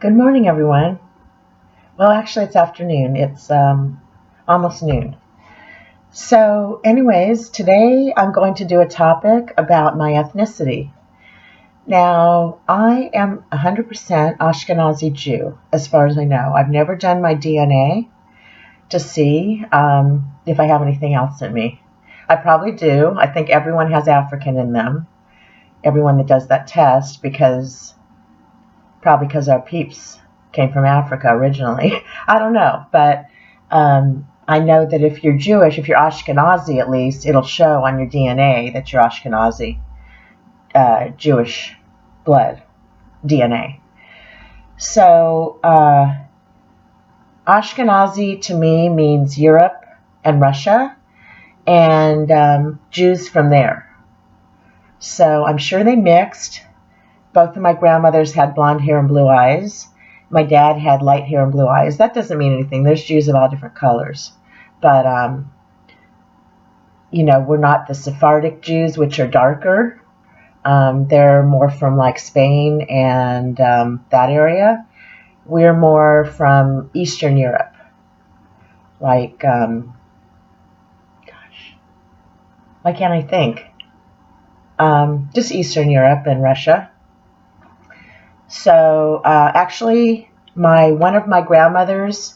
Good morning, everyone. Well, actually, it's afternoon. It's almost noon. So, anyways, today I'm going to do a topic about my ethnicity. Now, I am 100% Ashkenazi Jew, as far as I know. I've never done my DNA to see if I have anything else in me. I probably do. I think everyone has African in them, everyone that does that test, probably because our peeps came from Africa originally. I don't know, but I know that if you're Jewish, if you're Ashkenazi at least, it'll show on your DNA that you're Ashkenazi, Jewish blood DNA. So Ashkenazi to me means Europe and Russia, and Jews from there. So I'm sure they mixed. Both of my grandmothers had blonde hair and blue eyes. My dad had light hair and blue eyes. That doesn't mean anything. There's Jews of all different colors. But, we're not the Sephardic Jews, which are darker. They're more from like Spain and that area. We're more from Eastern Europe. Like, why can't I think? Just Eastern Europe and Russia. So actually, one of my grandmother's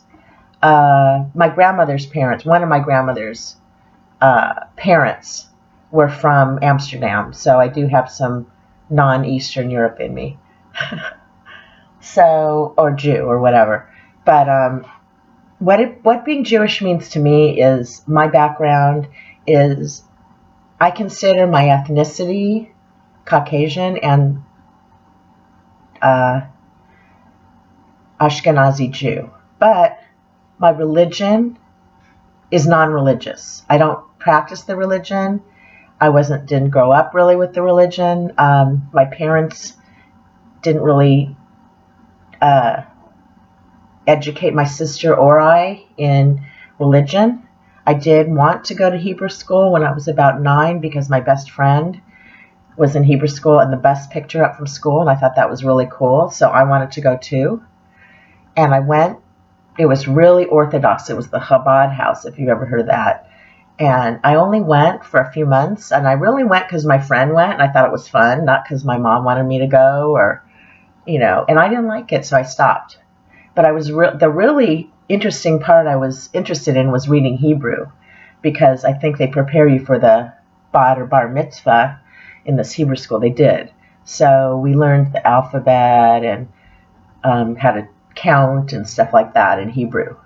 parents were from Amsterdam. So I do have some non-Eastern Europe in me. So, or Jew or whatever. But what being Jewish means to me is my background is I consider my ethnicity Caucasian and Ashkenazi Jew, but my religion is non-religious. I don't practice the religion. Didn't grow up really with the religion. My parents didn't really educate my sister or I in religion. I did want to go to Hebrew school when I was about 9 because my best friend was in Hebrew school and the bus picked her up from school, and I thought that was really cool, so I wanted to go too. And I went. It was really Orthodox. It was the Chabad house, if you've ever heard of that. And I only went for a few months, and I really went because my friend went, and I thought it was fun, not because my mom wanted me to go, and I didn't like it, so I stopped. But the really interesting part I was interested in was reading Hebrew, because I think they prepare you for the bat or bar mitzvah in this Hebrew school. They did. So we learned the alphabet and how to count and stuff like that in Hebrew.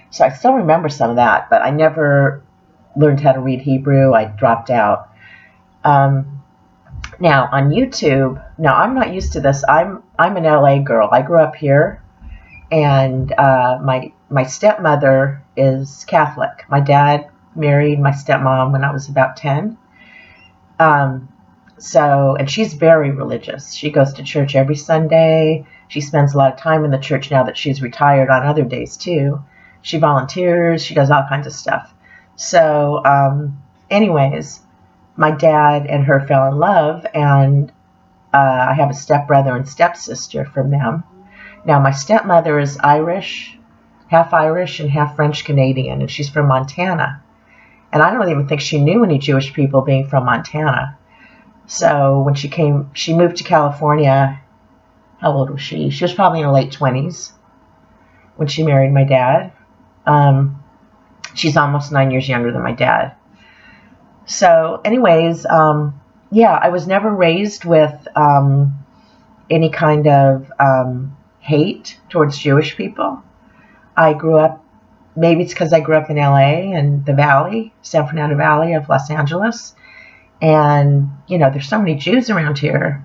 So I still remember some of that, but I never learned how to read Hebrew. I dropped out. Now on YouTube, I'm not used to this. I'm an LA girl. I grew up here, and my stepmother is Catholic. My dad married my stepmom when I was about 10. And she's very religious. She goes to church every Sunday. She spends a lot of time in the church now that she's retired on other days too. She volunteers. She does all kinds of stuff. So, anyways, my dad and her fell in love, and I have a stepbrother and stepsister from them. Now, my stepmother is Irish and half French Canadian, and she's from Montana. And I don't even think she knew any Jewish people being from Montana. So when she moved to California. How old was she? She was probably in her late 20s when she married my dad. She's almost 9 years younger than my dad. So anyways, I was never raised with any kind of hate towards Jewish people. I grew up, maybe it's because I grew up in LA and the Valley, San Fernando Valley of Los Angeles. And, there's so many Jews around here.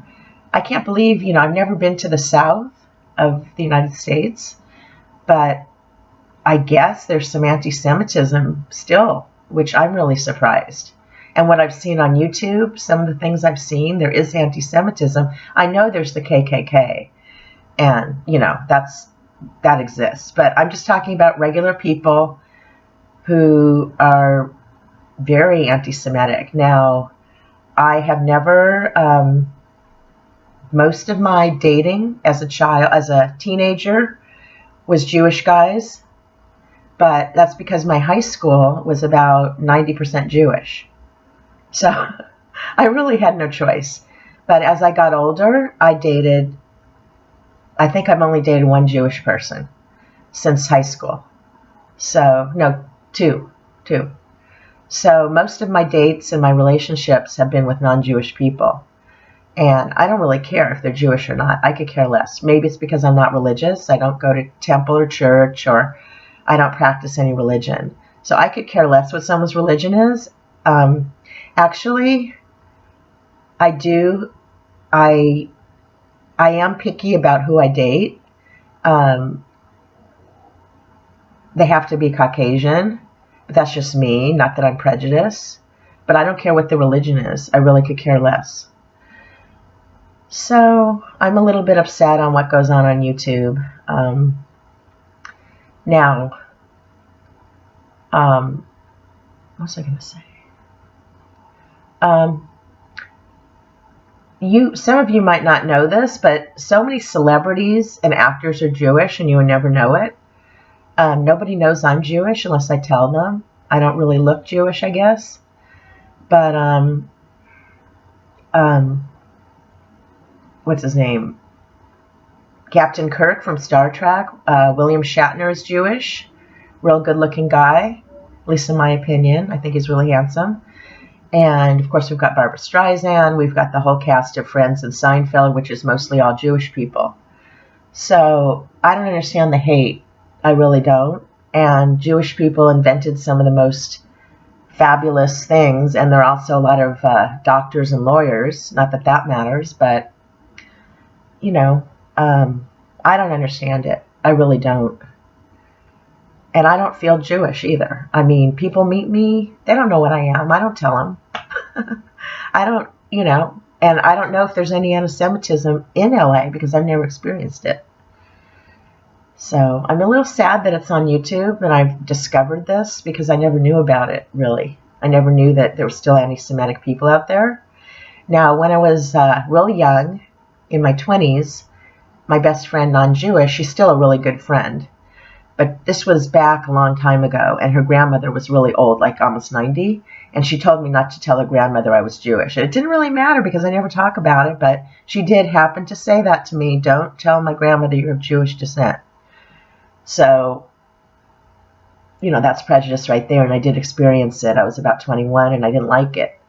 I can't believe, I've never been to the south of the United States, but I guess there's some anti-Semitism still, which I'm really surprised. And what I've seen on YouTube, some of the things I've seen, there is anti-Semitism. I know there's the KKK, and, that exists. But I'm just talking about regular people who are very anti-Semitic. Now, I have never most of my dating as a teenager, was Jewish guys, but that's because my high school was about 90% Jewish. So I really had no choice. But as I got older, I think I've only dated one Jewish person since high school. So, no, two. So most of my dates and my relationships have been with non-Jewish people. And I don't really care if they're Jewish or not. I could care less. Maybe it's because I'm not religious. I don't go to temple or church, or I don't practice any religion. So I could care less what someone's religion is. Actually, I do. I am picky about who I date. They have to be Caucasian. But that's just me. Not that I'm prejudiced. But I don't care what the religion is. I really could care less. So I'm a little bit upset on what goes on YouTube. Now, what was I going to say? Some of you might not know this, but so many celebrities and actors are Jewish, and you would never know it. Nobody knows I'm Jewish unless I tell them. I don't really look Jewish, I guess. But what's his name? Captain Kirk from Star Trek. William Shatner is Jewish. Real good-looking guy, at least in my opinion. I think he's really handsome. And, of course, we've got Barbara Streisand. We've got the whole cast of Friends and Seinfeld, which is mostly all Jewish people. So I don't understand the hate. I really don't. And Jewish people invented some of the most fabulous things. And there are also a lot of doctors and lawyers. Not that that matters, but, you know, I don't understand it. I really don't. And I don't feel Jewish either. I mean, people meet me. They don't know what I am. I don't tell them. I don't, you know, and I don't know if there's any anti-Semitism in LA because I've never experienced it. So I'm a little sad that it's on YouTube and I've discovered this because I never knew about it, really. I never knew that there were still anti-Semitic people out there. Now, when I was really young, in my 20s, my best friend, non-Jewish, she's still a really good friend. But this was back a long time ago, and her grandmother was really old, like almost 90, and she told me not to tell her grandmother I was Jewish. And it didn't really matter because I never talk about it, but she did happen to say that to me, don't tell my grandmother you're of Jewish descent. So, you know, that's prejudice right there, and I did experience it. I was about 21, and I didn't like it.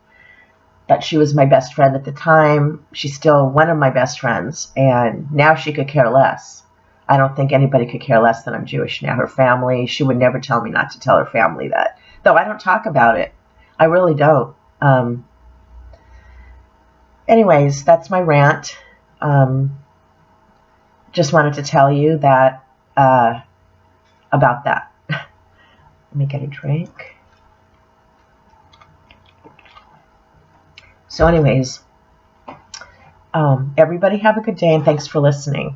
But she was my best friend at the time. She's still one of my best friends, and now she could care less. I don't think anybody could care less than I'm Jewish now. Her family, she would never tell me not to tell her family that. Though I don't talk about it. I really don't. Anyways, that's my rant. Just wanted to tell you that about that. Let me get a drink. So anyways, everybody have a good day and thanks for listening.